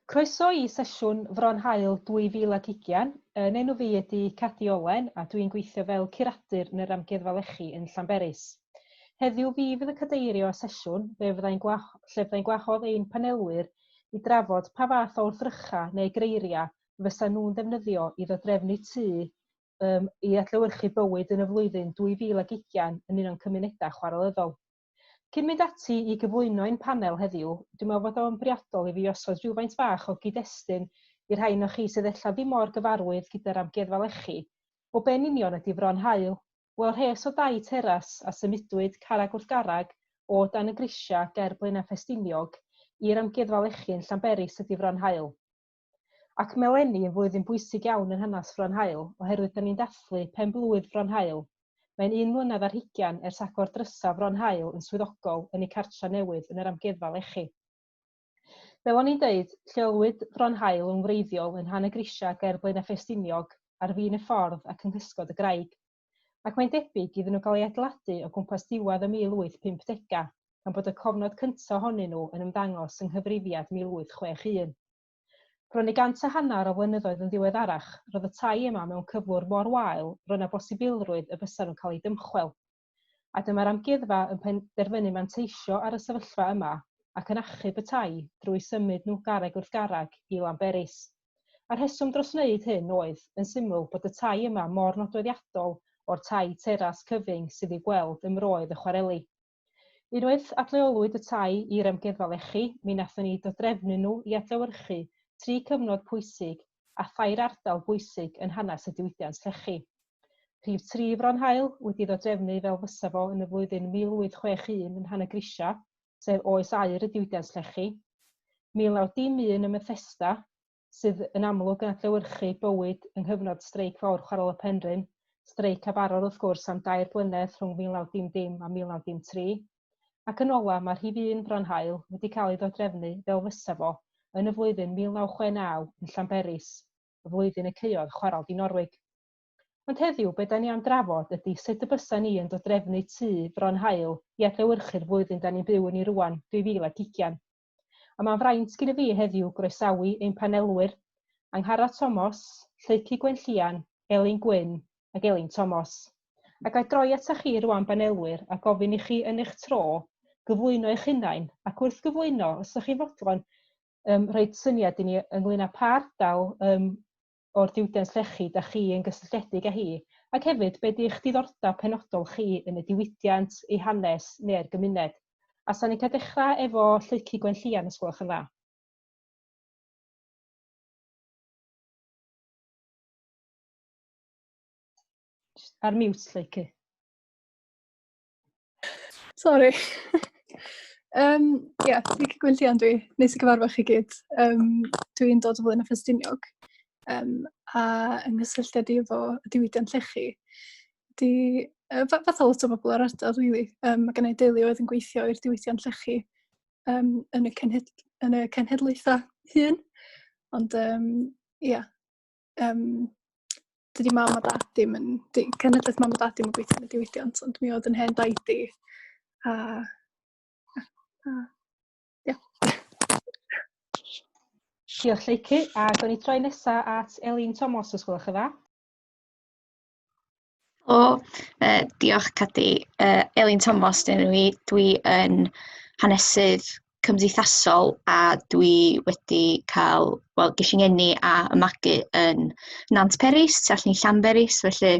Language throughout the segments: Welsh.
Croeso I sesiwn Fron Haul 2020. Yn enw fi ydy Cadi Owen a dwi'n gweithio fel curadur yn yr Amgueddfa Lechi yn Llanberis. Heddiw fi fydd y cadeirio y sesiwn lle fyddai'n gwahodd ein panelwyr I drafod pa fath o wrthrycha neu greiria fysa nhw'n defnyddio I ddodrefnu tŷ I adlewyrchu bywyd yn y flwyddyn 2020 yn un o'n cymunedau chwarelyddol. Cyn mynd ati I gyflwyno ein panel heddiw, dwi'n meddwl bod o'n briodol I fi osod rhywfaint bach o gyd-destun I rhain o chi sydd ella ddim mor gyfarwydd gyda'r Amgueddfa Lechi. O be'n union ydy Fron Haul? Wel, rhes o dau teras a symudwyd carreg wrth garreg o dan y grisia ger Blaenau Ffestiniog i'r Amgueddfa Lechi yn Llanberis ydy Fron Haul. Ac meleni yn flwyddyn bwysig iawn yn hanes Fron Haul oherwydd da ni'n dathlu pen-blwydd Fron Haul. Mae'n 1 mlynedd ar hugain ers agor drysaf Fron Haul yn swyddogol yn ei cartra newydd yn yr Amgueddfa Lechi. Fel o'n i'n dweud, lleolwyd Fron Haul yn wreiddiol yn rhan y grisia ger Blaenau Ffestiniog ar fin y ffordd ac yng nghysgod y graig. Ac mae'n debyg iddyn nhw gael ei adeiladu o gwmpas diwedd y 1850 gan bod y cofnod cyntaf ohonyn nhw yn ymddangos yng nghyfrifiad 1861. Bron I 150 o flynyddoedd yn ddiweddarach, roedd y tai yma mewn cyflwr mor wael roedd yna bosibilrwydd y bysa nhw'n cael ei dymchwel. A dyma'r amgueddfa yn penderfynu manteisio ar y sefyllfa yma ac yn achub y tai drwy symud nhw garreg wrth garreg I Llanberis. A'r rheswm dros wneud hyn oedd, yn syml, bod y tai yma mor nodweddiadol o'r tai teras cyfyng sydd I gweld ymroedd y chwareli. Unwaith adleolwyd y tai i'r Amgueddfa Lechi, mi nathon ni dodrefnu nhw I adlewyrchu 3 cyfnod pwysig a 3 ardal bwysig yn hanes y diwydiant Lechi. Rhif 3 Fron Haul wedi ddodrefnu fel fysa fo yn y flwyddyn 1861 yn Rhan y Grisia, sef oes aur y diwydiant Lechi. 1901 ym Bethesda, sydd yn amlwg yn adlewyrchu bywyd yng nghyfnod streic fawr chwarel y Penrhyn, streic a barodd wrth gwrs am 2 blynedd rhwng 1910 a 1913. Ac yn ola, mae rhif 1 Fron Haul wedi cael ei ddodrefnu fel fysa fo yn y flwyddyn 1969 yn Llanberis, y flwyddyn y caeodd chwarel di Norwig. Ond heddiw, be da ni am drafod ydy sut y bysa ni yn dodrefnu tŷ Fron Haul I adlewyrchu'r flwyddyn da ni'n byw yn ei rwan 2020. A mae'n fraint gyda fi heddiw groesawu ein panelwyr, Angharad Thomas, Lleucu Gwenllian, Elin Gwyn ac Elin Thomas. Ac a'i droi atach chi rwan panelwyr a gofyn I chi yn eich tro gyflwyno eich hunain ac wrth gyflwyno, os ydych chi fodlon rhaid syniad I ni ynglyn â pa ardal o'r diwydiant Lechi da chi yn gysylltiedig â hi, ac hefyd be di'ch diddordeb penodol chi yn y diwydiant, ei hanes neu'r gymuned. A sa'n ni cael dechrau efo Lleucu Gwenllian os gwelwch yn dda. Ar mute, Lleucu. Sorry. Lleucu Gwenllian dwi. Neis I gyfarfod chi gyd. Dwi'n dod o Blaenau Ffestiniog a yng nghysylltiad efo y diwydiant Lechi. Fath o lot o bobl ar ardal, really. Mae gen I deulu oedd yn gweithio i'r diwydiant Lechi yn y cenhedlaethau hun. Ond, dydy mam a dad dim yn... Cenhedlaeth mam a dad dim yn gweithio yn y diwydiant, ond mi oedd yn hen daid I. Diolch Lleucu, a gawn ni troi nesaf at Elin Thomas os gwelwch yn dda. Diolch Cadi. Elin Thomas dyn nhw I. Dwi yn hanesydd cymdeithasol a dwi wedi cael, ges i'n ngeni a ymagu yn Llanberis, tu allan I Llanberis, felly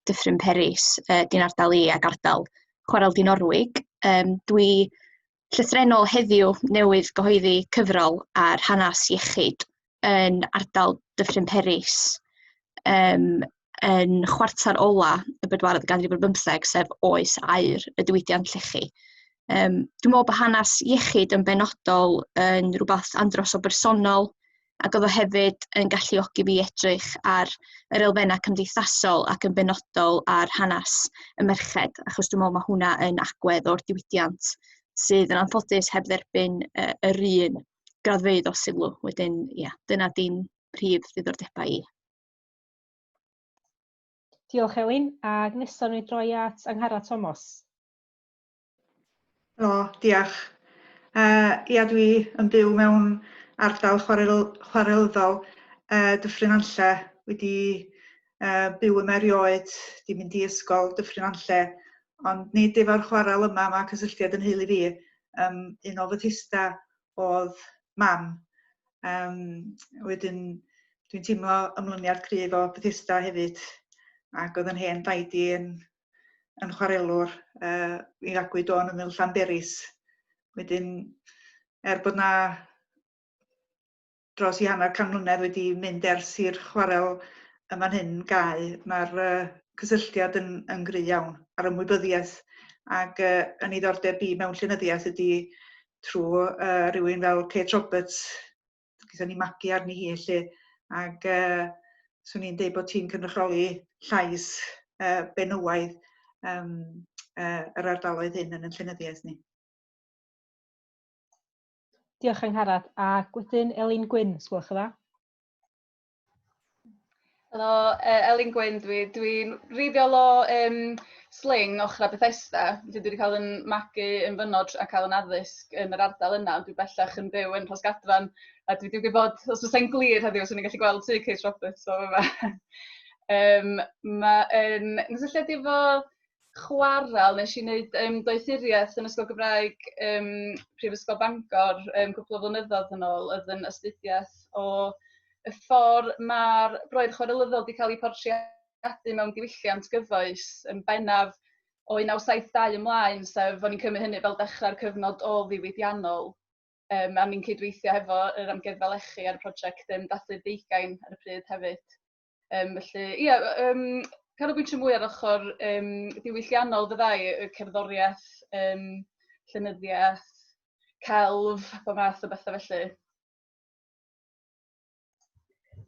Dyffryn Peris, di'n ardal I ag ardal chwarel di Norwig. Dwi llythrenol heddiw newydd gyhoeddi cyfrol ar hanes iechyd yn ardal Dyffryn Peris yn chwarter ola y bedwaredd ganrif ar 15, sef oes aur y diwydiant Lechi. Dwi'n meddwl bod hanes iechyd yn benodol yn rhywbeth andros o bersonol ac oedd o hefyd yn galluogi fi edrych ar yr elfennau cymdeithasol ac yn benodol ar hanes y merched, achos dwi'n meddwl mae hwnna yn agwedd o'r diwydiant sydd yn anffodus heb dderbyn yr un graddfeydd o sylw. Wedyn, dyna di'n prif ddiddordebau I. Diolch Elin, ac nesaf ni droi at Angharad Thomas. Diolch. Dwi yn byw mewn ardal chwarelyddol Dyffryn Nanlle, wedi byw yma erioed, di mynd i ysgol Dyffryn Nanlle, ond nid efo'r chwarel yma mae cysylltiad yn heulu fi. Un o fythista oedd mam. Wedyn dwi'n teimlo ymlyniad cryf o Bethesda hefyd, ac oedd yn hen daid i yn chwarelwr i agwyd o'n ymyl Llanberis. Wedyn, bod na dros i hanner can mlynedd wedi mynd ers i'r chwarel yma'n hyn gau, mae'r cysylltiad yn gry iawn ar ymwybyddiaeth, ac yn ei ddordeb i mewn llenyddiaeth ydy trwy rhywun fel Kate Roberts, gyda ni magu arni hi lle, ac swn i'n dweud bod ti'n cynrychioli llais benywaidd yr ardaloedd hyn yn llenyddiaeth ni. Diolch Angharad. Ac wedyn Elin Gwyn, sgwylwch yn dda. Helo, Elin Gwyn, dwi'n reiddiol o sling ochr Bethesda. Dwi wedi cael yn magu yn fynod a cael yn addysg yn yr ardal yna, ond dwi bellach yn byw yn Rhosgadfan, a dwi wedi gwybod, os fysa'n glir heddiw, swn i'n gallu gweld tŷ Kate Roberts o yma. Mae'n cysylltiad efo chwarel, nes i wneud doethuriaeth yn Ysgol Gymraeg Prifysgol Bangor cwpl o flynyddoedd yn ôl, oedd yn astudiaeth o y ffordd mae'r broedd chwarelyddol wedi cael eu portreadu mewn diwylliant gyfoes yn bennaf o 1972 ymlaen, sef o'n i'n cymryd hynny fel dechrau'r cyfnod o ddiwydiannol. A ni'n cydweithio hefo yr Amgueddfa Lechi ar y prosiect dathlu hugain ar y pryd hefyd. Felly, ia, canolbwyntio mwy ar ochr diwylliannol fyddai, y cerddoriaeth, llenyddiaeth, celf, bob math o bethau felly.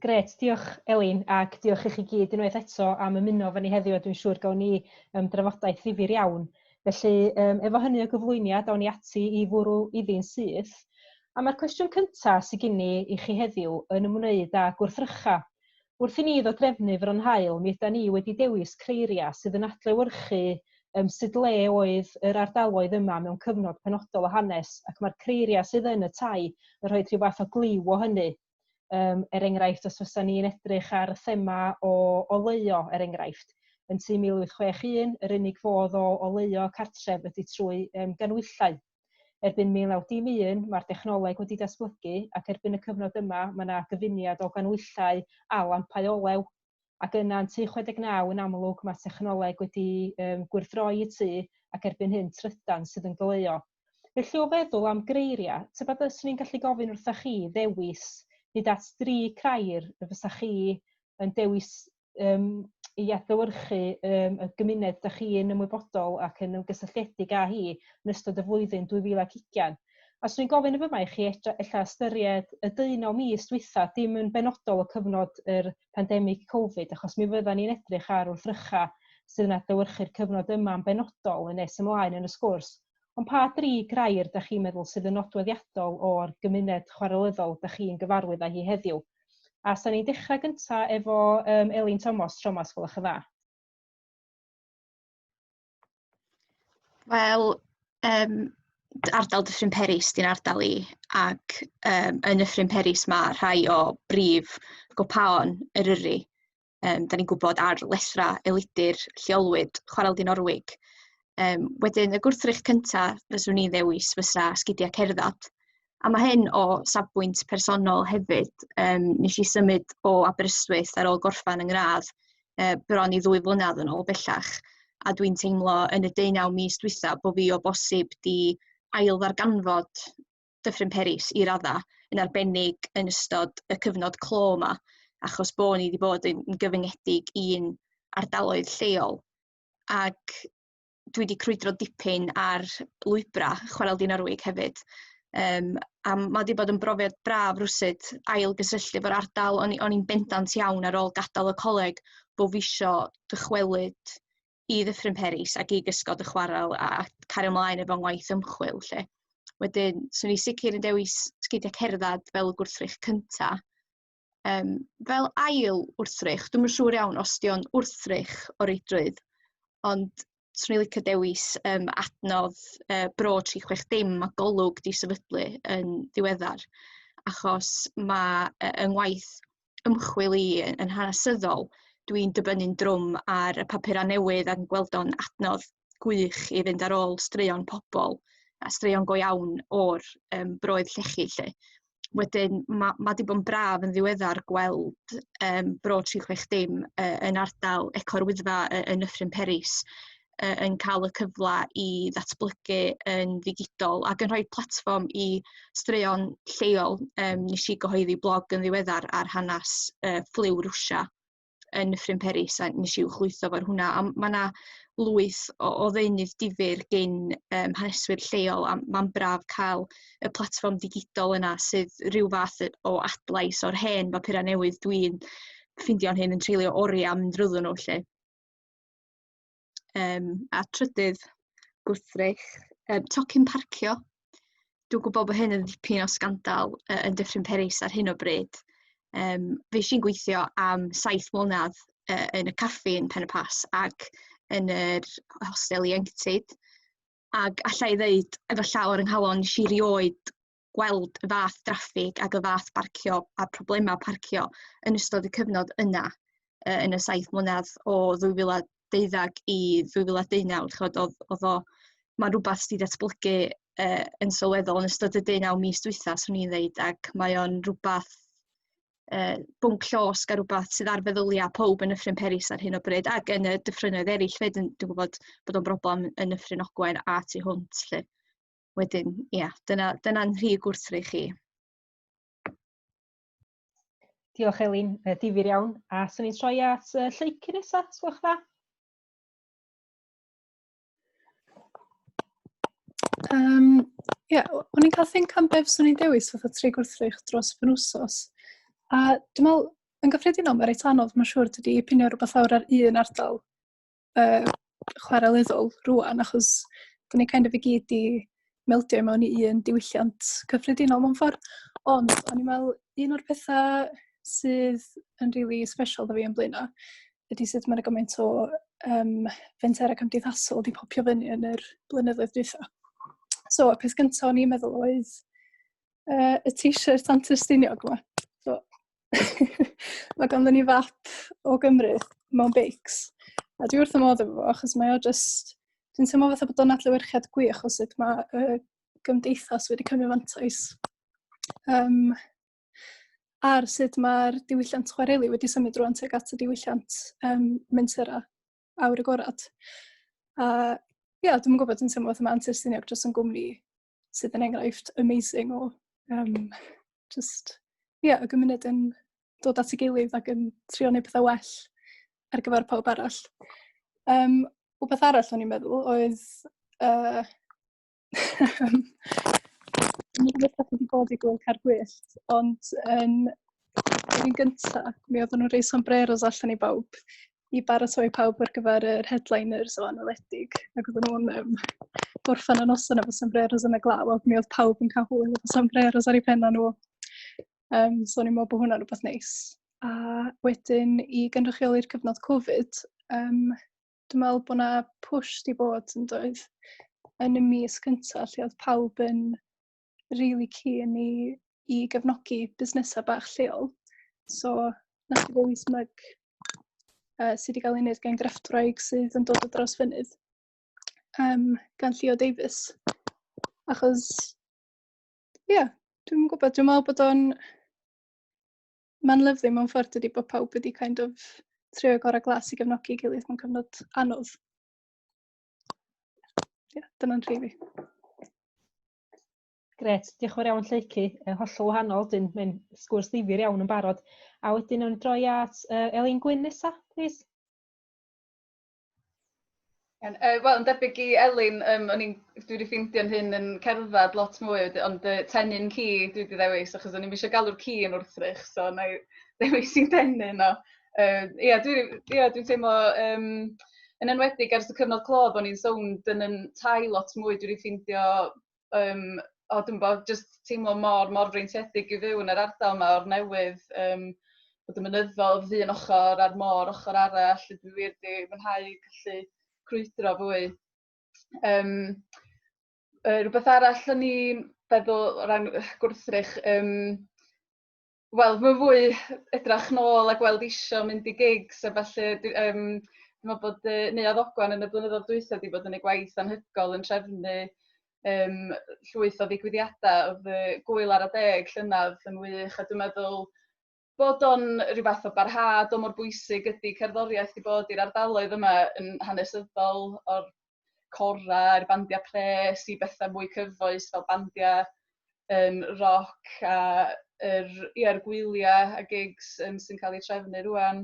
Gret, diolch Elin, ac diolch i chi gyd unwaith eto am ymuno efo ni heddiw, a dwi'n siŵr gawn ni drafodaeth ddifyr iawn. Felly, efo hynny o gyflwyniad, awn ni ati i fwrw iddi'n syth. A mae'r cwestiwn cyntaf sydd gen i i chi heddiw yn ymwneud â gwrthrycha. Wrth i ni ddod drefnu Fron Haul, mi yda ni wedi dewis creiria sydd yn adlewyrchu sut le oedd yr ardaloedd yma mewn cyfnod penodol o hanes, ac mae'r creiria sydd yn y tai yn rhoi rhyw fath o gliw o hynny. Enghraifft, os fysa ni'n edrych ar y thema o oleuo, enghraifft. Yn tŷ 1861, yr unig fodd o oleuo cartref ydy trwy ganwyillau. Erbyn 1991, mae'r dechnoleg wedi datblygu, ac erbyn y cyfnod yma, mae yna gyfuniad o ganwyillau a lampau olew. Ac yna yn tŷ 69 yn amlwg, mae technoleg wedi gwrthdroi y tŷ, ac erbyn hyn trydan sydd yn goleuo. Felly o feddwl am greiria, tybed os ni'n gallu gofyn wrthych chi ddewis hyd at 3 crair y fysa chi yn dewis i adlewyrchu y gymuned ydych chi yn ymwybodol ac yn ymgysylltiedig â hi yn ystod y flwyddyn 2020. A swn i'n gofyn y fyma i chi ella ystyried y 19 mis dwytha, dim yn benodol o cyfnod yr pandemig Covid, achos mi fyddan ni'n edrych ar wrthrycha sydd yn adlewyrchu'r cyfnod yma yn benodol yn nes ymlaen yn y sgwrs. Ond pa 3 grair ydych chi'n meddwl sydd yn nodweddiadol o'r gymuned chwarelyddol ydych chi'n gyfarwydd â hi heddiw? A sa'n ni'n dechrau gyntaf efo Elin Thomas, gwelwch yn dda. Wel, ardal Dyffryn Peris di'n ardal i, ac yn Dyffryn Peris mae rhai o brif gopaon Eryri. Da ni'n gwybod ar lethra elidir lleolwyd chwarel Dinorwig. Wedyn, y gwrthrych cyntaf fyswn ni ddewis fysa sgidiau cerdded. A mae hyn o safbwynt personol hefyd. Nes i symud o Aberystwyth ar ôl gorffan yng ngradd bron i 2 flynedd yn ôl bellach. A dwi'n teimlo yn y 19 mis dwytha bod fi o bosib di ail ddarganfod Dyffryn Peris i radda yn arbennig yn ystod y cyfnod clo yma, achos bod ni wedi bod yn gyfyngedig i'n ardaloedd lleol. Ac dwi wedi crwydro dipyn ar lwybra chwarel Dinorwig hefyd. A mae wedi bod yn brofiad braf rwsyd ail gysylltu efo'r ardal. O'n i'n bendant iawn ar ôl gadael y coleg bod fi isio dychwelyd i Ddyffryn Peris ac i gysgod y chwarel a cario ymlaen efo ngwaith ymchwil. Wedyn, swn i sicr yn dewis sgidiau cerdded fel gwrthrych cynta. Fel ail wrthrych, dwi'n yn siŵr iawn os di o'n wrthrych o reidrwydd, ond swn i'n licio dewis adnodd bro 360 a golwg di sefydlu yn ddiweddar. achos mae yng ngwaith ymchwil i yn hanesyddol, dwi'n dibynnu'n drwm ar y papura newydd ac yn gweld o'n adnodd gwych i fynd ar ôl straeon pobl a straeon go iawn o'r broedd llechi lle. Wedyn, mae di bod yn braf yn ddiweddar gweld Bro 360 yn ardal Eco'r Wyddfa yn Nyffryn Peris yn cael y cyfle i ddatblygu yn ddigidol ac yn rhoi platfform i straeon lleol. Nes i gyhoeddi blog yn ddiweddar ar hanes ffliw Rwsia yn Nyffryn Peris a nes i'w chlwytho fo'r hwnna. A mae yna lwyth o ddeunydd difyr gen haneswyr lleol a mae'n braf cael y platfform digidol yna sydd rhyw fath o adlais o'r hen bapura newydd dwi'n ffindio'n hyn yn treulio oriau am drwyddyn nhw lle. A trydydd gwrthrych, tocyn parcio. Dwi'n gwybod bod hyn yn ddipyn o sgandal yn Dyffryn Peris ar hyn o bryd. Fe si'n gweithio am 7 mlynedd yn y caffi yn Pen y Pas ac yn yr hostel ieuenctid. Ac allai ddeud, efo llaw ar ynghalon, nes i rioed gweld y fath draffig ac y fath parcio a problemau parcio yn ystod y cyfnod yna yn y 7 mlynedd o 2012 i 2019. Mae rhywbeth sydd wedi datblygu yn sylweddol yn ystod y 19 mis dwytha, swn i'n ddeud, ac mae o'n rhywbeth bwnc llosg a rhywbeth sydd ar feddyliau pob yn Nyffryn Peris ar hyn o bryd ac yn y dyffrynoedd eraill fyd. Dwi'n gwybod bod o'n broblem yn Nyffryn Ogwen a tu hwnt lle. Wedyn, ia, dyna'n rhy gwrthrych i. Diolch Elin, difyr iawn. A swn i'n troi at Lleici nesa, sgwch dda? O'n i'n cael think am beth swn i'n dewis fatha 3 gwrthrych dros fy wsos. A dwi'n meddwl, yn gyffredinol, mae'n reit anodd, mae'n siŵr dydi pinio rhywbeth lawr ar un ardal chwarelyddol rwan, achos dyn ni kind of i gyd i meldio mewn i un diwylliant cyffredinol mewn ffordd. Ond o'n i'n meddwl, un o'r pethau sydd yn really special da fi yn Blaena ydy sut mae'n gymaint o fentera cymdeithasol wedi popio fyny yn yr blynyddoedd dwytha. So, y peth gyntaf o'n i'n meddwl oedd y t-shirt anti-Stiniog yma. So, mae ganddyn ni fap o Gymru mewn beics. A dwi wrth y modd efo fo, achos mae o just... Dwi'n teimlo fatha bod o'n adlewyrchiad gwych o sut mae gymdeithas wedi cymryd mantais. Ar sut mae'r diwylliant chwareli wedi symud rwan tuag at y diwylliant mensera awr agorad. Ia, dwi'n gwybod yn teimlo fatha mae Antur-Stiniog jyst yn gwmni sydd yn enghraifft amazing o y gymuned yn dod at ei gilydd ac yn trio neud pethau well ar gyfer pawb arall. Wbeth arall o'n i'n meddwl oedd dwi'n gwybod beth wedi bod i gweld car gwyllt, ond yn gyntaf, mi oedden nhw'n rhoi sombreros allan i bawb i baratoi pawb ar gyfer yr headliners o analedig. Ac oedden nhw'n gorffan y noson efo sombreros yn y glaw, ac mi oedd pawb yn cael hwyl efo sombreros ar eu penna nhw. So o'n i'n meddwl bod hwnna'n rhywbeth neis. A wedyn, i gynrychioli'r cyfnod Covid, dwi'n meddwl bod yna push di bod yn doedd yn y mis cyntaf, lle oedd pawb yn really keen i gefnogi busnesau bach lleol. So, nath i ddewis myg sydd wedi cael ei wneud gan grefftwraig sydd yn dod o dros fynydd gan Leo Davies. Achos, dwi'n gwybod, dwi'n meddwl bod mae'n lyflu mewn ffordd ydy bod pawb wedi kind of trio gorau glas i gefnogi gilydd mewn cyfnod anodd. Dyna'n rhi fi. Gret, diolch yn fawr iawn Lleici, hollol wahanol, mae'n sgwrs ddifyr iawn yn barod. A wedyn o'n droi at Elin Gwyn nesa, please. Wel, yn debyg i Elin, dwi wedi ffeindio'n hyn yn cerdded lot mwy, ond tenyn ci dwi wedi ddewis, achos o'n i'n eisiau galw'r ci yn wrthrych, so na i ddewis i'n tenyn o. Dwi'n teimlo, yn enwedig ers y cyfnod clo, bod ni'n sownd yn tai lot mwy, dwi wedi ffeindio, dwi'n bod, jyst teimlo mor freintiedig i fyw yn yr ardal yma o'r newydd, bod y mynyddodd ddyn ochr a'r môr ochr arall, dwi wedi mwynhau gallu crwydro fwy. Rhywbeth arall o'n i'n feddwl o ran gwrthrych, Wel, mae'n fwy edrach nôl a gweld isio mynd i gigs, a falle, dwi'n meddwl bod Neuadd Ogwen yn y blynyddoedd dwytha wedi bod yn ei gwaith anhygoel yn trefnu llwyth o ddigwyddiadau, oedd gwyl ar y 10 llynadd yn wych, a dwi'n meddwl bod o'n rhyw fath o barhad o mor bwysig ydy cerddoriaeth i bod i'r ardaloedd yma yn hanesyddol o'r cora, i'r bandiau pres, i bethau mwy cyfoes fel bandiau roc a i'r gwyliau a gigs sy'n cael eu trefnu rwan.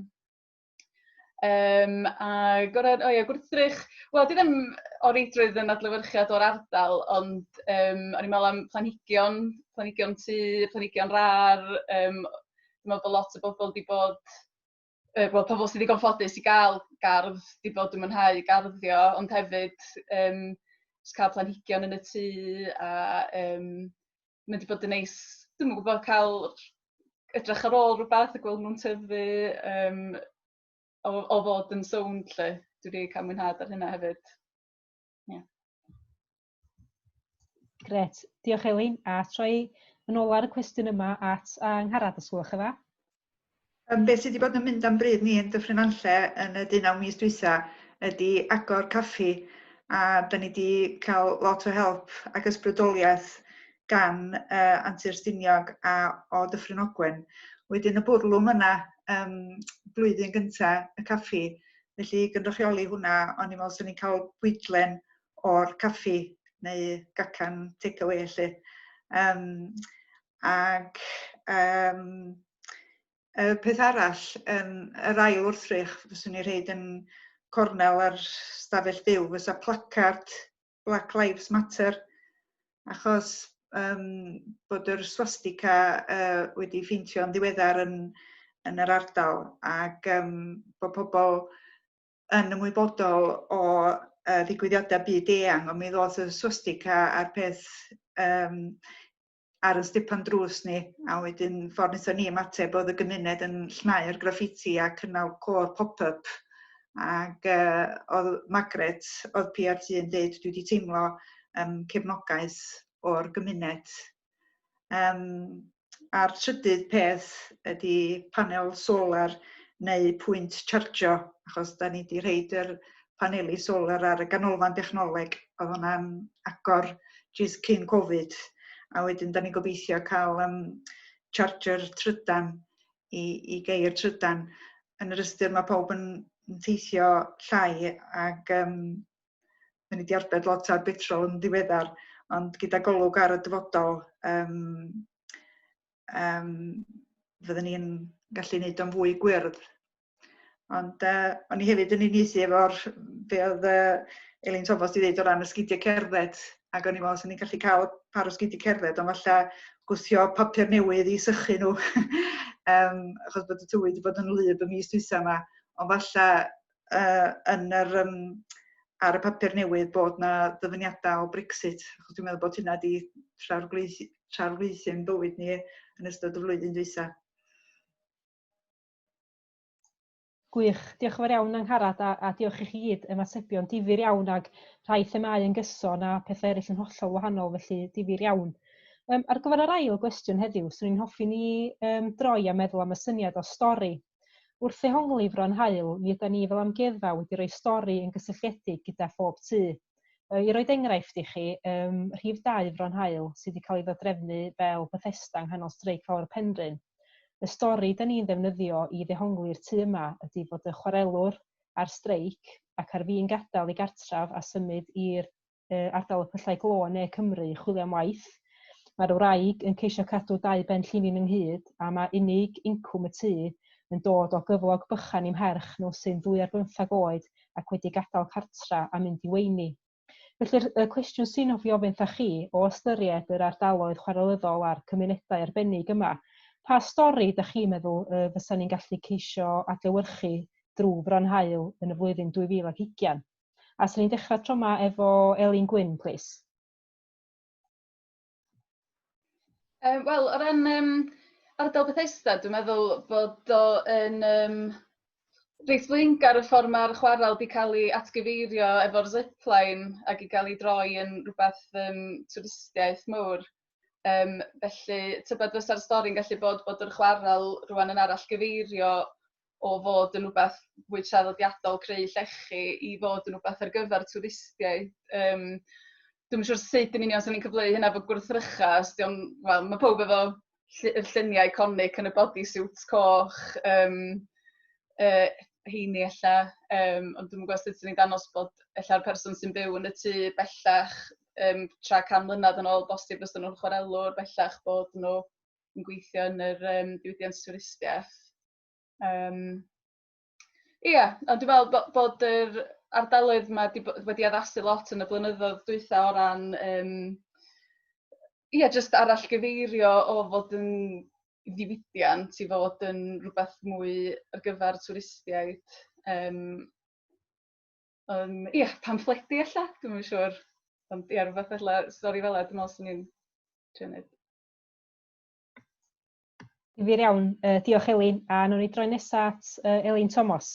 A gwrthrych, wel, di ddim o reidrwydd yn adlewyrchiad o'r ardal, ond o'n i'n meddwl am planhigion tŷ, planhigion rar. Dwi'n meddwl bod lot o bobl wedi bod, pobl sydd wedi gonffodus i gael gardd, wedi bod yn mwynhau garddio, ond hefyd cael planhigion yn y tŷ, a mynd i bod yn neis, dwi'n yn gwybod, cael edrych ar ôl rhywbeth a gweld nhw'n tyfu o fod yn sownd lle. Dwi wedi cael mwynhad ar hynna hefyd. Gret, diolch Elin, a troi yn ôl ar y cwestiwn yma at Angharad, os gwelwch yn dda. Beth sydd wedi bod yn mynd am bryd ni yn Dyffryn Nanlle yn y 19 mis dwytha ydy agor caffi, a da ni wedi cael lot o help ac ysbrydoliaeth gan Antur Stiniog a o Dyffryn Ogwen. Wedyn y bwrlwm yna, blwyddyn gyntaf y caffi, felly gynrychioli hwnna, o'n i'n meddwl sy'n ni'n cael bwydlen o'r caffi neu gacan take-away felly. Y peth arall, yr ail wrthrych, fyswn ni rhaid yn cornel ar stafell fyw, fysa placard Black Lives Matter, achos bod yr swastika wedi ffeintio'n ddiweddar yn yr ardal, ac bod pobl yn ymwybodol o ddigwyddiadau byd eang, ond mi ddoth y swastika a'r peth ar y stipan drws ni, a wedyn ffordd wnaethon ni ymateb oedd y gymuned yn llnau'r graffiti a cynnal côr pop-up, ac oedd Margaret, oedd PRT yn dweud, dwi wedi teimlo cefnogaeth o'r gymuned. A'r trydydd peth ydy panel solar neu pwynt chargio, achos da ni wedi rhaid yr paneli solar ar y ganolfan dechnoleg, oedd hwnna'n agor jyst cyn Covid, a wedyn da ni'n gobeithio cael charger trydan i geir trydan. Yn yr ystyr mae pawb yn teithio llai, ac mynd i arbed lot ar betrol yn ddiweddar, ond gyda golwg ar y dyfodol, fyddwn ni'n gallu gwneud o'n fwy gwyrdd. Ond o'n i hefyd yn unieithu efo'r be oedd Elin Thomas wedi dweud o ran y sgidiau cerdded, ac o'n i'n meddwl sy'n ni'n gallu cael par o sgidiau cerdded, ond falle gwthio papur newydd i sychu nhw, achos bod y tywydd wedi bod yn wlyb y mis dwytha yma, ond falle ar y papur newydd bod na ddyfyniadau o Brexit, achos dwi'n meddwl bod hynna wedi traflwythu'n bywyd ni yn ystod y flwyddyn dwytha. Gwych, diolch yn fawr iawn Angharad, a diolch i chi gyd, ymatebion difyr iawn, ac rhai themau yn gyson a pethau eraill yn hollol wahanol, felly difyr iawn. Ar gyfer yr ail gwestiwn heddiw, swn i'n hoffi ni droi a meddwl am y syniad o stori. Wrth ehongli Fron Haul, mi yda ni fel Amgueddfa wedi rhoi stori yn gysylltiedig gyda phob tŷ. I roed enghraifft i chi, rhif 2 Fron Haul sydd wedi cael ei ddodrefnu fel Bethesda yng nghanol streic fawr y Penrhyn. Y stori da ni'n ddefnyddio i ddehongli'r tŷ yma ydy fod y chwarelwr ar streic ac ar fin gadael i gartraf a symud i'r ardal y Pyllau Glo neu Cymru chwilio am waith. Mae'r wraig yn ceisio cadw 2 ben llinyn ynghyd, a mae unig incwm y tŷ yn dod o gyflog bychan i'w merch nhw sy'n 2 ar 15 oed ac wedi gadael cartra a mynd i weini. Felly'r cwestiwn sy'n hoffi ofyn tha chi o ystyried yr ardaloedd chwarelyddol a'r cymunedau arbennig yma, pa stori ydych chi'n meddwl fysa ni'n gallu ceisio adlewyrchu drwy Fron Haul yn y flwyddyn 2020? A sy'n ni'n dechrau tro yma efo Elin Gwyn, please. Wel, o ran ardal Bethesda, dwi'n meddwl bod o yn reit flingar y ffordd mae'r chwarel wedi cael ei atgyfeirio efo'r zipline ac i gael ei droi yn rhywbeth twristiaeth mawr. Felly, tybed fysa'r stori'n gallu bod yr chwarel rwan yn arall gyfeirio o fod yn rhywbeth fwy traddodiadol creu llechi i fod yn rhywbeth ar gyfer twristiaid. Dwi'n siŵr sut yn union sy'n ni'n cyfleu hynna fo gwrthrycha. Mae pob efo lluniau iconic yn y bodysuits coch, heini ella, ond dwi'n gwybod sut sy'n ni'n dangos bod ella'r person sy'n byw yn y tŷ bellach tra 100 mlynedd yn ôl bosib ystod nhw'n chwarelwr, bellach bod nhw yn gweithio yn yr diwydiant twristiaeth. Ond dwi'n meddwl bod yr ardaloedd yma wedi addasu lot yn y blynyddoedd dwytha o ran jyst arall gyfeirio o fod yn ddiwydiant i fod yn rhywbeth mwy ar gyfer twristiaid. Pamffledi ella, dwi'n yn siŵr. Ond rhywbeth fel stori fel dwi'n meddwl sy'n ni'n trio wneud. Difyr iawn, diolch Elin, a nhw'n ni droi nesaf at Elin Thomas.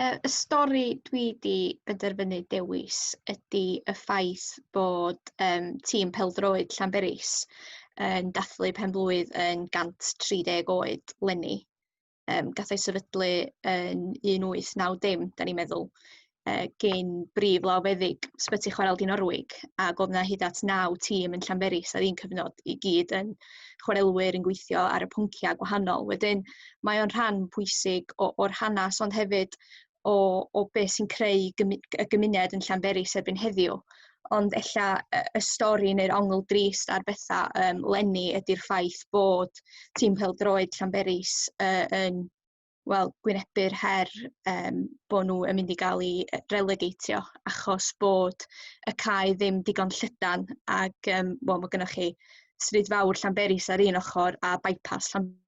Y stori dwi wedi benderfynu dewis ydy y ffaith bod tîm pêl-droed Llanberis yn dathlu penblwydd yn 130 oed leni. Gath ei sefydlu yn 1890, da ni'n meddwl, gen brif lawfeddyg Sbyty Chwarel Dinorwig, ac oedd yna hyd at 9 tîm yn Llanberis ar un cyfnod i gyd yn chwarelwyr yn gweithio ar y pwnciau gwahanol. Wedyn, mae o'n rhan pwysig o'r hanes, ond hefyd o beth sy'n creu y gymuned yn Llanberis erbyn heddiw. Ond ella y stori neu'r ongl drist ar bethau leni ydy'r ffaith bod tîm pêl-droed Llanberis yn gwynebu'r her bod nhw yn mynd i gael ei relegatio achos bod y cae ddim digon llydan ac mae gennych chi stryd fawr Llanberis ar un ochr a bypass Llanberis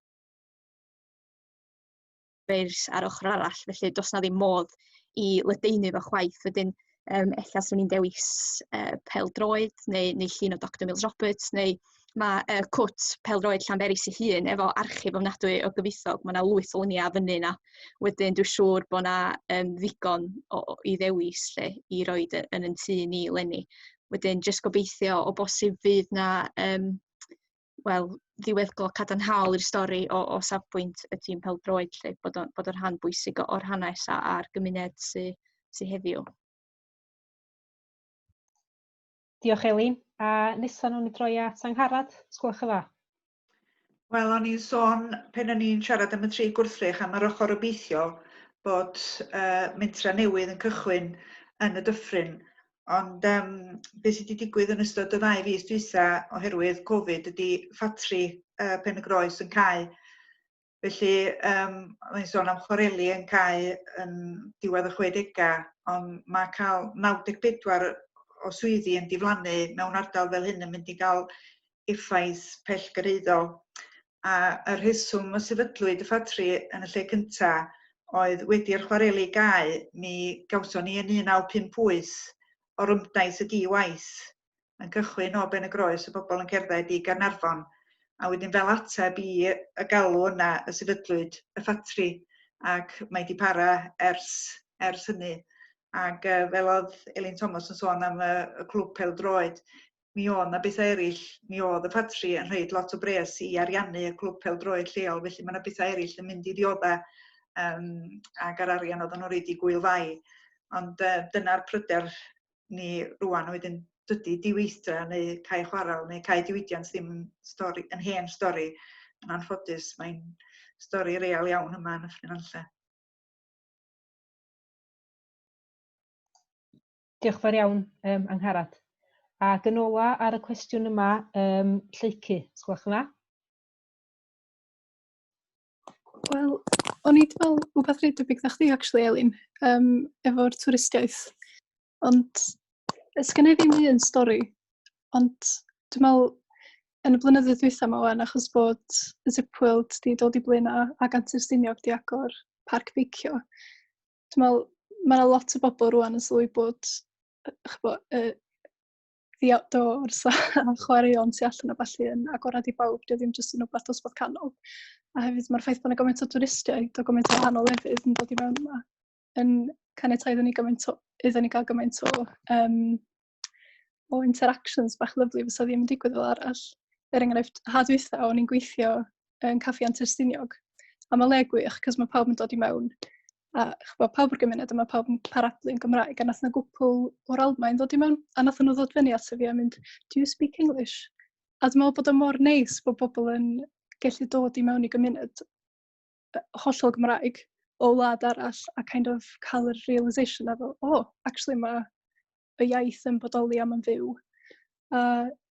ar ochr arall, felly does na ddim modd i ledaenu fo chwaith. Wedyn ella swn i'n dewis pêl-droed neu llun o Dr Mills Roberts, neu mae cwt pêl-droed Llanberis ei hun efo archif ofnadwy o gyfoethog. Mae yna 8 luniau fyny yna. Wedyn dwi'n siŵr bod yna ddigon i ddewis i roed yn y tŷ ni leni. Wedyn jyst gobeithio o bosib fydd yna ddiweddglo cadarnhaol i'r stori o safbwynt y tîm pêl-droed, bod o'n rhan bwysig o'r hanes a'r gymuned sy'n heddiw. Diolch Elin, a nesaf nhw'n droi at Angharad, sgwylwch y dda. Wel, o'n i'n sôn pen o'n i'n siarad am y tri gwrthrych am yr ochr obeithio bod mentra newydd yn cychwyn yn y dyffryn. Ond beth sydd wedi digwydd yn ystod y 2 fis dwytha oherwydd Covid ydy ffatri Pen y Groes yn cau. Felly, o'n i'n sôn am chwareli yn cau yn diwedd y 60au, ond mae cael 94 o swyddi yn diflannu mewn ardal fel hyn yn mynd i gael effaith pellgyrhaeddol. A y rheswm o sefydlwyd y ffatri yn y lle cyntaf oedd wedi'r chwareli gau, mi gawson ni yn 1958 o'r ymdaith y di-waith yn cychwyn o Ben y Groes y bobl yn cerdded i Gaernarfon. A wedyn fel ateb i y galw yna y sefydlwyd y ffatri, ac mae di para ers hynny. Ac fel oedd Elin Thomas yn sôn am y clwb pêl-droed, mi oedd yna bethau eraill, mi oedd y ffatri yn rhaid lot o bres i ariannu y clwb pêl-droed lleol, felly mae yna bethau eraill yn mynd i ddioddau ac ar arian oedd nhw'n rhaid i gwyl fai. Ond dyna'r pryder ni rwan, wedyn dydy diweithdra neu cae chwarel neu cae diwydiant ddim yn hen stori. Yn anffodus, mae'n stori real iawn yma yn y Ffrynanlle. Diolch fawr iawn, Angharad. Ac yn ola ar y cwestiwn yma, Lleici, sgwylwch yma. Wel, o'n i wedi fel rhywbeth rhaid debyg na chdi, actually, Elin, efo'r twristiaeth. Ond, ysgynnu ddim un stori, ond dwi'n meddwl yn y blynyddoedd dwytha yma wan, achos bod y Zipworld wedi dod i Blaena ac Antur Stiniog wedi agor parc beicio. Dwi'n meddwl, mae yna lot o bobl rwan yn sylwi bod the outdoors a chwaraeon tu allan o ballu yn agorad i bawb, dio ddim jyst yn rhywbeth dosbarth canol. A hefyd mae'r ffaith bod yna gymaint o twristiaid o gymaint o wahanol lefydd yn dod i mewn yma yn caniatáu iddyn ni gael gymaint o o interactions bach lyflu fysa ddim yn digwydd fel arall. Enghraifft, dwytha o'n i'n gweithio yn Caffi Antur-Stiniog. A mae le gwych, cos mae pawb yn dod i mewn. A pawb o'r gymuned, a mae pawb yn paradlu'n Gymraeg. A nath na gwpl o'r Almaen dod i mewn. A nath nhw ddod fyny ato fi a mynd, do you speak English? A dwi'n meddwl bod o mor neis bod pobl yn gallu dod i mewn i gymuned hollol Gymraeg o wlad arall a kind of cael yr realisation a fel, actually mae y iaith yn bodoli am yn fyw.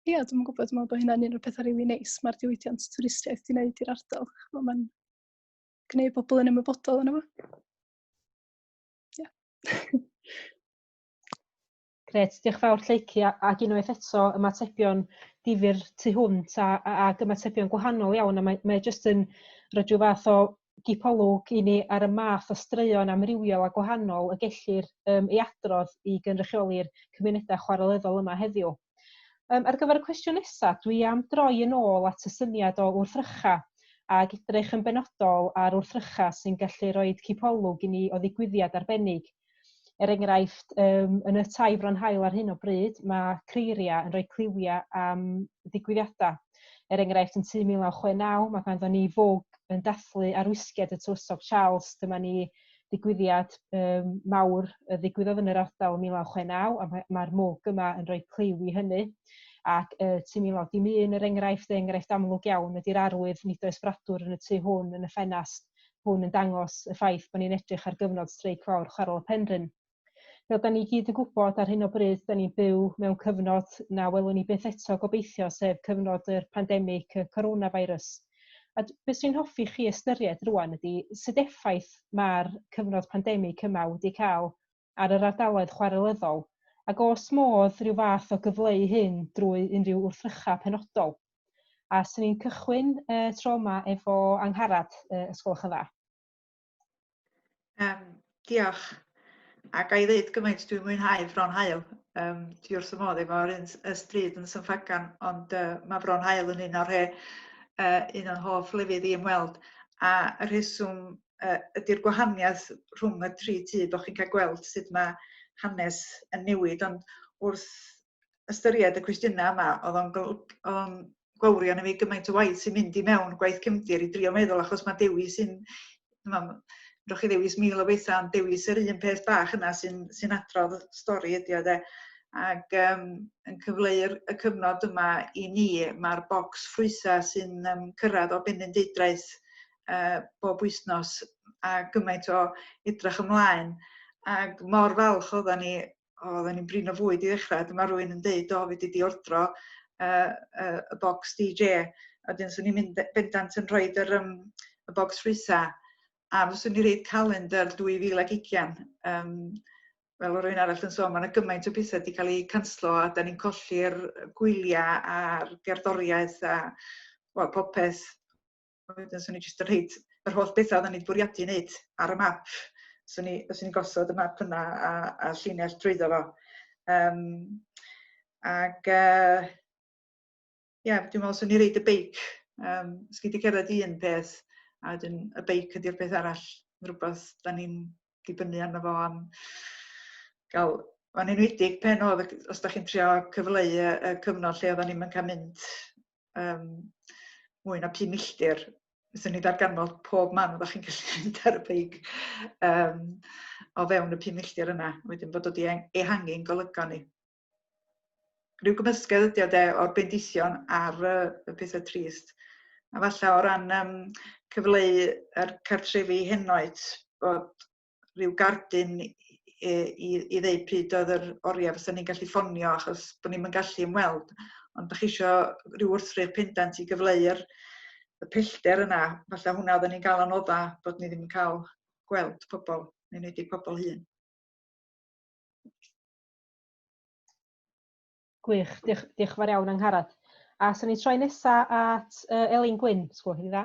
Ie, dwi'n gwybod, dwi'n meddwl bod hynna'n un o'r pethau rili neis. Mae'r diwydiant twristiaeth di wneud i'r ardal. Mae'n gwneud bobl yn ymwybodol yna fo. Ie. Gret, diolch fawr Lleuci, ac unwaith eto ymatebion difyr tu hwnt ac ymatebion gwahanol iawn, a mae jyst yn rhaid rhyw fath o gipolwg i ni ar y math o straeon amrywiol a gwahanol y gellir ei adrodd i gynrychioli'r cymunedau chwarelyddol yma heddiw. Ar gyfer y cwestiwn nesaf, dwi am droi yn ôl at y syniad o wrthrycha ac edrych yn benodol ar wrthrycha sy'n gallu rhoi cipolwg i ni o ddigwyddiad arbennig. Enghraifft, yn y tai Fron Haul ar hyn o bryd, mae Creiria yn rhoi cliwia am ddigwyddiadau. Enghraifft, yn 1969, mae ganddo ni Vogue yn dathlu arwisgiad y tywysog Charles. Dyma ni ddigwyddiad mawr ddigwyddodd yn yr ardal 1969, a mae'r mwg yma yn rhoi cliw i hynny. Ac tu milod i mi yn yr enghraifft amlwg iawn ydy'r arwydd nid oes bradwr yn y tu hwn yn y ffenast. Hwn yn dangos y ffaith bod ni'n edrych ar gyfnod streic fawr chwarel y Penrhyn. Fel da ni gyd yn gwybod ar hyn o bryd, da ni'n byw mewn cyfnod na welwn ni byth eto gobeithio, sef cyfnod yr pandemig y coronavirus. A beth sy'n hoffi chi ystyried rwan ydy sut effaith mae'r cyfnod pandemig yma wedi cael ar yr ardaloedd chwarelyddol, ac os modd rhyw fath o gyfleu hyn drwy unrhyw wrthrycha penodol. A sy'n ni'n cychwyn tro yma efo Angharad, os gwelwch yn dda. Diolch. Ac a i ddweud gymaint dwi'n mwynhau Fron Haul. Dwi wrth y modd efo'r stryd yn Symfagan, ond mae Fron Haul yn un o'r un o'n hoff lefydd i ymweld. A y rheswm ydy'r gwahaniaeth rhwng y tri tŷ, bod chi'n cael gweld sut mae hanes yn newid, ond wrth ystyried y cwestiynau yma, oedd o'n gwawrio na fi gymaint o waith sy'n mynd i mewn gwaith cefndir i drio meddwl, achos mae dewis sy'n, rwy'ch chi ddewis mil o bethau, ond dewis yr un peth bach yna sy'n adrodd stori ydi o de. Ac yn cyfleu'r y cyfnod yma i ni, mae'r bocs ffrwysa sy'n cyrraedd o benyndidraeth bob wythnos a gymaint o edrych ymlaen. Ac mor falch oedden ni'n brin o fwyd i ddechrau. Dyma rhywun yn deud, fi wedi ordro y bocs DJ. A wedyn swn i'n mynd bendant yn rhoi y bocs ffrwysa. A fyswn i'n rhaid calendar 2020. Fel o rhywun arall yn sôn, mae yna gymaint o bethau wedi cael ei canslo a da ni'n colli'r gwyliau a'r gerddoriaeth a popeth. Wedyn swn i jyst yn rhaid yr holl bethau oedden ni wedi bwriadu wneud ar y map. Swn i'n gosod y map yna a llinell drwyddo fo. Dwi'n meddwl swn i'n rhaid y beic. Sgyd i cerdded un peth, a wedyn y beic ydy'r peth arall. Rhywbeth da ni'n dibynnu arno fo am gael. O'n enwedig pen oedd, os da chi'n trio cyfleu y cyfnod lle oedden ni'n cael mynd mwy na 5 milltir. Fyswn ni ddarganfod pob man oeddech chi'n gallu mynd ar y beic o fewn y 5 milltir yna, wedyn bod wedi ehangu'n golygon ni. Rhyw gymysgedd ydi o de o'r bendithion ar y pethau trist. A falle o ran cyfleu yr cartrefi henoed, bod rhyw gardyn i ddeud pryd oedd yr oriau fysa ni'n gallu ffonio achos bod ni'n gallu ymweld. Ond bych eisiau rhyw wrthrych pendant i gyfleu'r y pellter yna, falle hwnna oedden ni'n cael anodda bod ni ddim yn cael gweld pobl, neu nid i pobl hyn. Gwych, diolch fawr iawn Angharad. A sy'n ni troi nesaf at Elin Gwyn, sgwylwch chi dda.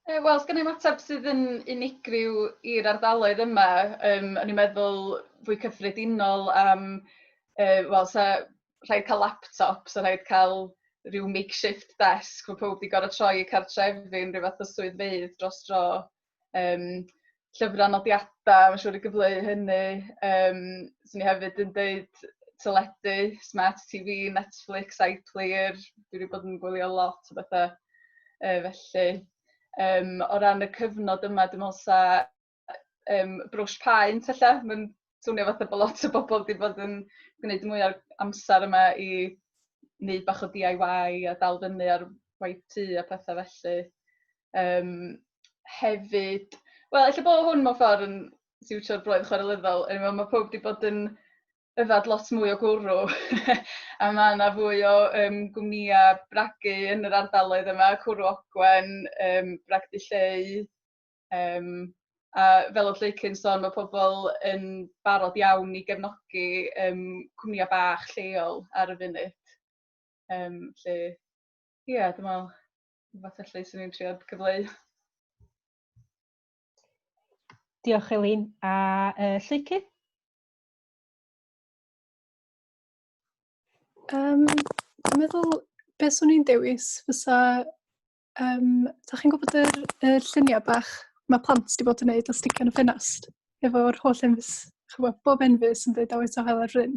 Wel, sgan i'n ateb sydd yn unigryw i'r ardaloedd yma. O'n i'n meddwl fwy cyffredinol am, rhaid cael laptop, so rhaid cael rhyw makeshift desk, mae pob wedi gorfod troi i cartrefi yn rhyw fath o swyddfeydd dros dro. llyfrau nodiadau, mae'n siŵr i gyfleu hynny. Swn i hefyd yn dweud teledu, smart TV, Netflix, iPlayer. Dwi wedi bod yn gwylio lot o bethau felly. O ran y cyfnod yma, dwi'n meddwl sa brwsh paent ella. Mae'n swnio fatha bod lot o bobl wedi bod yn gwneud mwy o'r amser yma i wneud bach o DIY a dal fyny ar waith tŷ a pethau felly. Hefyd, wel, ella bod hwn mewn ffordd yn siwtio'r blwyddyn chwarelyddol, mae pob wedi bod yn yfad lot mwy o gwrw a mae yna fwy o gwmnïau bragu yn yr ardaloedd yma, cwrw ogwen, bragdy lleu, a fel oedd Leice'n sôn, mae pobl yn barod iawn i gefnogi cwmnïau bach lleol ar y funud. Lle, ie, dwi'n meddwl, fath allu sy'n ni'n trio cyfleu. Diolch Elin. A Lleici? Dwi'n meddwl, beth swn i'n dewis fysa, da chi'n gwybod yr lluniau bach mae plant wedi bod yn gwneud o sticio yn y ffenast, efo'r holl enfys, bob enfys yn dweud awys o hel ar ryn.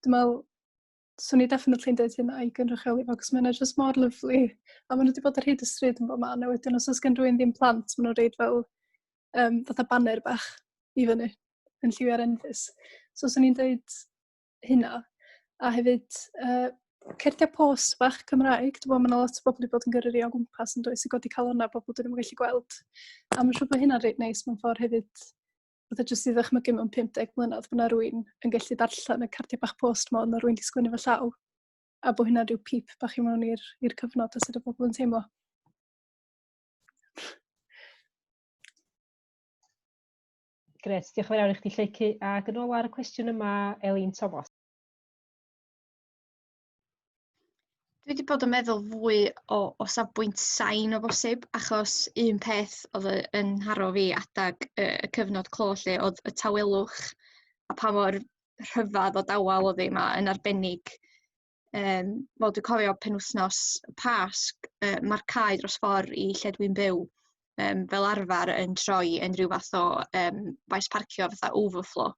Dwi'n meddwl, swn i definitely yn dweud hynna i gynrychioli fo, cos mae'n just mor lyflu. A maen nhw wedi bod ar hyd y stryd yn bob man, a wedyn os oes gen rhywun ddim plant, maen nhw'n reid fel fatha banner bach i fyny yn lliw ar enfys. So swn i'n dweud hynna. A hefyd, cerdiau post bach Cymraeg, dwi'n meddwl mae lot o bobl wedi bod yn gyrru o gwmpas yn does i godi cael hwnna, bobl dyn nhw'n gallu gweld. A mae'n siŵr bod hynna'n reit neis mewn ffordd hefyd, bod jyst i ddechmygu mewn 50 mlynedd, bod yna rhywun yn gallu darllen y cardiau bach post ma, yna rhywun wedi sgwennu fo llaw, a bod hynna rhyw pip bach i mewn i'r cyfnod a sut y bobl yn teimlo. Gret, diolch yn fawr iawn i chdi Lleici. Ac yn ôl ar y cwestiwn yma, Elin Thomas. Dwi wedi bod yn meddwl fwy o safbwynt sain o bosib, achos un peth oedd yn haro fi adag y cyfnod clo lle oedd y tawelwch a pa mor rhyfedd o dawel oedd hi yma yn arbennig. Wel, dwi'n cofio penwythnos Pasg, mae'r cae dros ffordd i lle dwi'n byw fel arfer yn troi yn rhyw fath o faes parcio fatha overflow.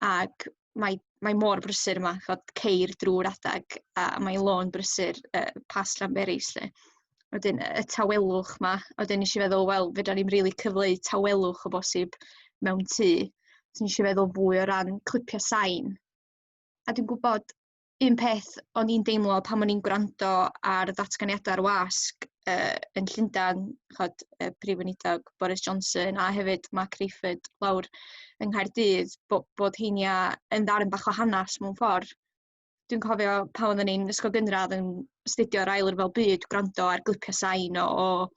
Ac mae mor brysur yma, chod ceir drwy'r adag, a mae lôn brysur pas Llanberis lle. Wedyn y tawelwch yma, wedyn nes i feddwl, wel, fedra ni'n rili cyfleu tawelwch o bosib mewn tŷ. So nes i feddwl fwy o ran clipio sain. A dwi'n gwybod un peth o'n i'n deimlo pan o'n i'n gwrando ar ddatganiadau ar wasg yn Llundain, chod Prif Weinidog Boris Johnson a hefyd Mark Rayford lawr yng Nghaerdydd, bod heina yn ddarn bach o hanes mewn ffordd. Dwi'n cofio pan oedden ni'n ysgol gynradd yn astudio'r ail ryfel byd, gwrando ar glipio sain o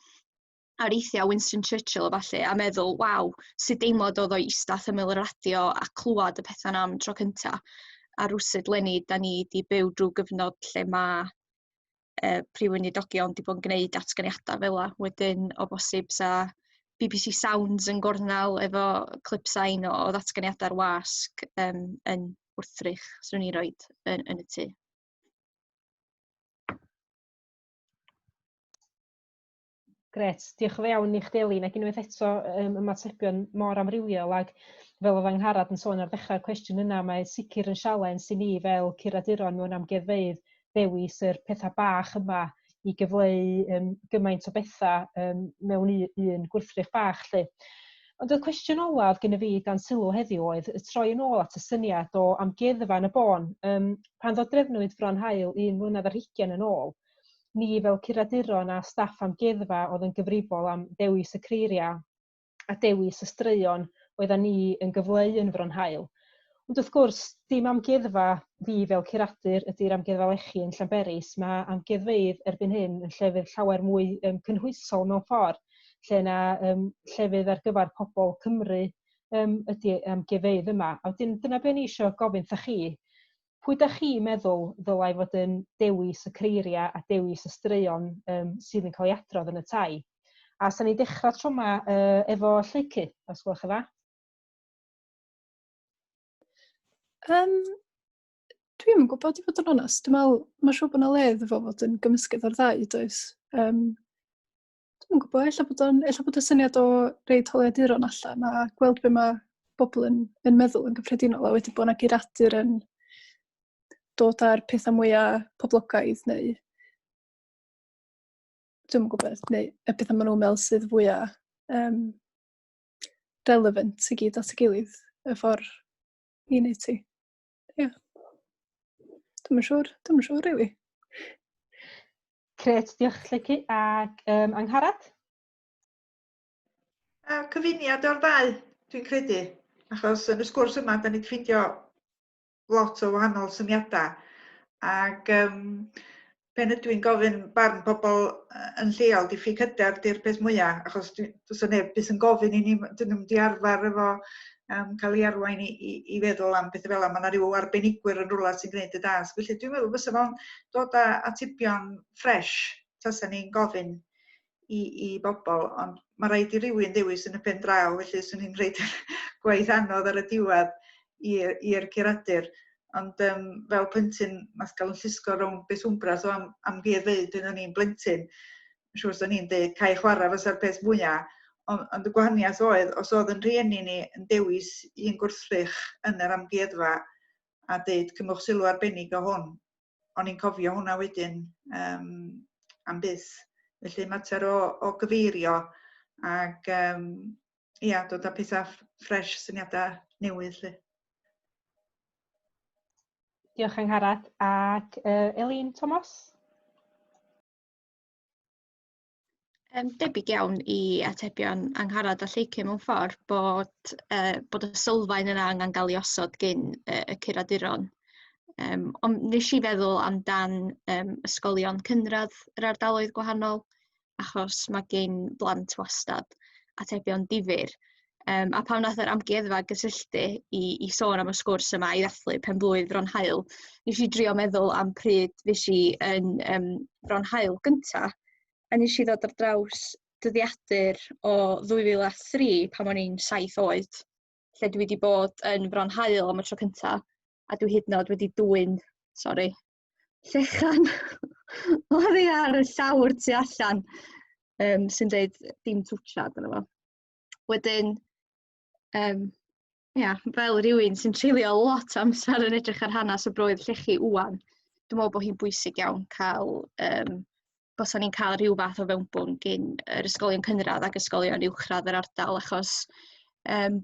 areithia Winston Churchill o falle, a meddwl, waw, sut deimlad oedd o eistedd ymyl y radio a clywed y pethau am tro cynta. A rwsyd leni, da ni wedi byw drwy gyfnod lle mae Prif Weinidogion wedi bod yn gwneud datganiadau fel yna. Wedyn o bosib sa BBC Sounds yn gornel efo clip sain o ddatganiadau ar wasg yn wrthrych, swn i'n rhoi yn y tŷ. Gret, diolch yn fawr iawn i chdi Elin, ac unwaith eto ymatebion mor amrywiol, ac fel oedd Angharad yn sôn ar ddechrau'r cwestiwn yna, mae sicr yn sialens i ni fel curaduron mewn amgueddfeydd dewis yr pethau bach yma i gyfleu gymaint o bethau mewn un gwrthrych bach lle. Ond y cwestiwn olaf gyda fi dan sylw heddiw oedd troi yn ôl at y syniad o amgueddfa yn y bôn. Pan ddod drefnwyd Fron Haul 1 mlynedd ar 20 yn ôl, ni fel curaduron a staff amgueddfa oedd yn gyfrifol am dewis y creiriau a dewis y straeon oedden ni yn gyfleu yn Fron Haul. Ond wrth gwrs, dim amgueddfa fi fel curadur ydy'r Amgueddfa Lechi yn Llanberis, mae amgueddfeydd erbyn hyn yn llefydd llawer mwy cynhwysol mewn ffordd, lle yna llefydd ar gyfer pobl Cymru ydy amgueddfeydd yma. A dyna be ni eisiau gofyn wrtha chi. Pwy da chi meddwl ddylai fod yn dewis y creiriau a dewis y straeon sydd yn cael ei adrodd yn y tai? A sa'n ni dechrau tro yma efo Lleici, os gwelwch yn dda? Dwi'n gwybod i fod yn onest. Dwi'n meddwl, mae'n siŵr bod yna le iddo fo fod yn gymysgedd o'r ddau, does? Dwi'n Dwi'n gwybod, ella bod y syniad o reid holiaduron allan a gweld be mae bobl yn meddwl yn gyffredinol a wedi bod yna guradur yn dod ar pethau mwyaf poblogaidd neu dwi'n gwybod, neu y pethau maen nhw'n meddwl sydd fwyaf relevant i gyd at y gilydd y ffordd i wneud ti. Ie. Dwi'n siŵr, rili. Gret, diolch Llechi. Ac Angharad? Cyfuniad o'r ddau, dwi'n credu. Achos yn y sgwrs yma, da ni wedi ffeindio lot o wahanol syniadau. Ac pen ydw i'n gofyn barn pobl yn lleol, diffyg hyder di'r peth mwyaf, achos does neb beth yn gofyn i ni, dyn nhw'n di arfer efo cael ei arwain i feddwl am bethau fel yma. Mae yna rhyw arbenigwyr yn rhywle sy'n gwneud y das. Felly dwi'n meddwl fysa fo'n dod â atebion ffres, tasa ni'n gofyn i bobl, ond mae rhaid i rywun ddewis yn y pen draw, felly swn i'n rhaid gwaith anodd ar y diwedd i'r curadur. Ond fel plentyn, mas gael yn llusgo rhwng beth wmbras o amgueddfeydd yn ni'n blentyn. Mae'n siŵr sy'n ni'n dweud cael chwarae fysa'r peth mwyaf, ond y gwahaniaeth oedd, os oedd yn rhieni ni yn dewis un gwrthrych yn yr amgueddfa a dweud cymwch sylw arbennig o hwn, o'n i'n cofio hwnna wedyn am byth. Felly mater o gyfeirio ac dod â pethau ffres, syniadau newydd. Diolch Angharad. Ac Elin Thomas? Debyg iawn i atebion Angharad a Llechi mewn ffordd bod y sylfaen yna angen cael ei osod gyn y curaduron. Ond nes i feddwl amdan ysgolion cynradd yr ardaloedd gwahanol, achos mae gen blant wastad atebion difyr. A pan nath yr amgueddfa gysylltu i sôn am y sgwrs yma i ddathlu penblwydd Fron Haul, nes i drio meddwl am pryd fes i yn Fron Haul gynta, a nes i ddod ar draws dyddiadur o 2003 pan o'n i'n 7 oed, lle dwi wedi bod yn Fron Haul am y tro cynta, a dwi hyd yn oed wedi dwyn, llechan oddi ar y llawr tu allan sy'n dweud dim twtsiad yna fo. Wedyn, fel rhywun sy'n treulio lot o amser yn edrych ar hanes y broedd Llechi ŵan, dwi'n meddwl bod hi'n bwysig iawn bos ni'n cael rhyw fath o fewnbwn gyn yr ysgolion cynradd ac ysgolion uwchradd yr ardal, achos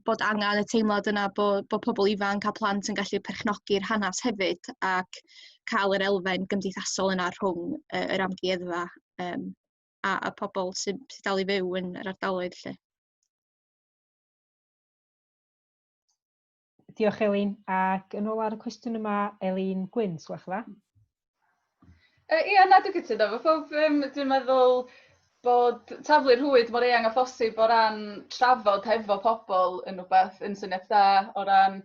bod angen y teimlad yna bod pobl ifanc a plant yn gallu perchnogi'r hanes hefyd ac cael yr elfen gymdeithasol yna rhwng yr amgueddfa a pobl sy'n dal i fyw yn yr ardaloedd lle. Diolch Elin. Ac yn ôl ar y cwestiwn yma, Elin Gwyn, swach dda? Ie, na dwi'n cytuno efo pob. Dwi'n meddwl bod taflu rhwyd mor eang a phosib o ran trafod hefo pobl yn rhywbeth yn syniad da, o ran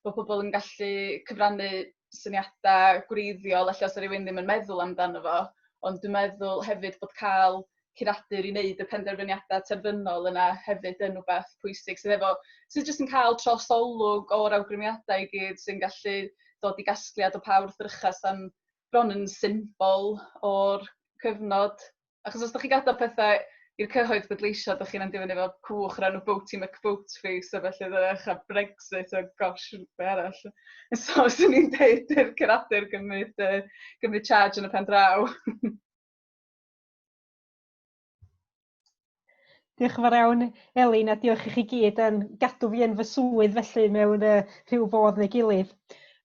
bod pobl yn gallu cyfrannu syniadau gwreiddiol, lle os rhywun ddim yn meddwl amdano fo, ond dwi'n meddwl hefyd bod cael curadur i wneud y penderfyniadau terfynol yna hefyd yn rhywbeth pwysig sydd jyst yn cael trosolwg o'r awgrymiadau i gyd sy'n gallu dod i gasgliad o pa wrthrychas am bron yn symbol o'r cyfnod. Achos os ydych chi gadael pethau i'r cyhoedd bleidleisio, ydych chi'n amddiffyn efo cwch rhan o Boaty McBoatface, a felly ddech a Brexit, a gosh, be arall. So, swn i'n deud i'r curadur gymryd charge yn y pen draw. Diolch yn fawr iawn, Elin, a diolch i chi gyd yn gadw fi yn fy swydd felly mewn rhyw fodd neu gilydd.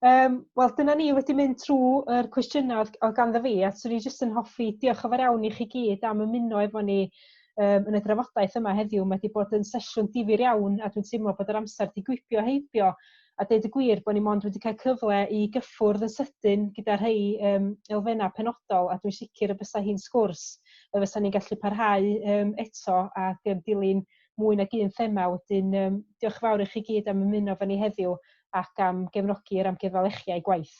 Wel, dyna ni wedi mynd trwy'r cwestiynau oedd ganddo fi, a swn i jyst yn hoffi diolch yn fawr iawn i chi gyd am ymuno efo ni yn y drafodaeth yma heddiw. Mae wedi bod yn sesiwn difyr iawn, a dwi'n teimlo bod yr amser wedi gwibio heibio, a deud y gwir bod ni mond wedi cael cyfle i gyffwrdd yn sydyn gyda rhai elfennau penodol, a dwi'n sicr y bysa hi'n sgwrs y fysa ni'n gallu parhau eto ac dilyn mwy nag un thema. Wedyn, diolch fawr i chi gyd am ymuno efo ni heddiw ac am gefnogi'r Amgueddfa Lechi a'i gwaith.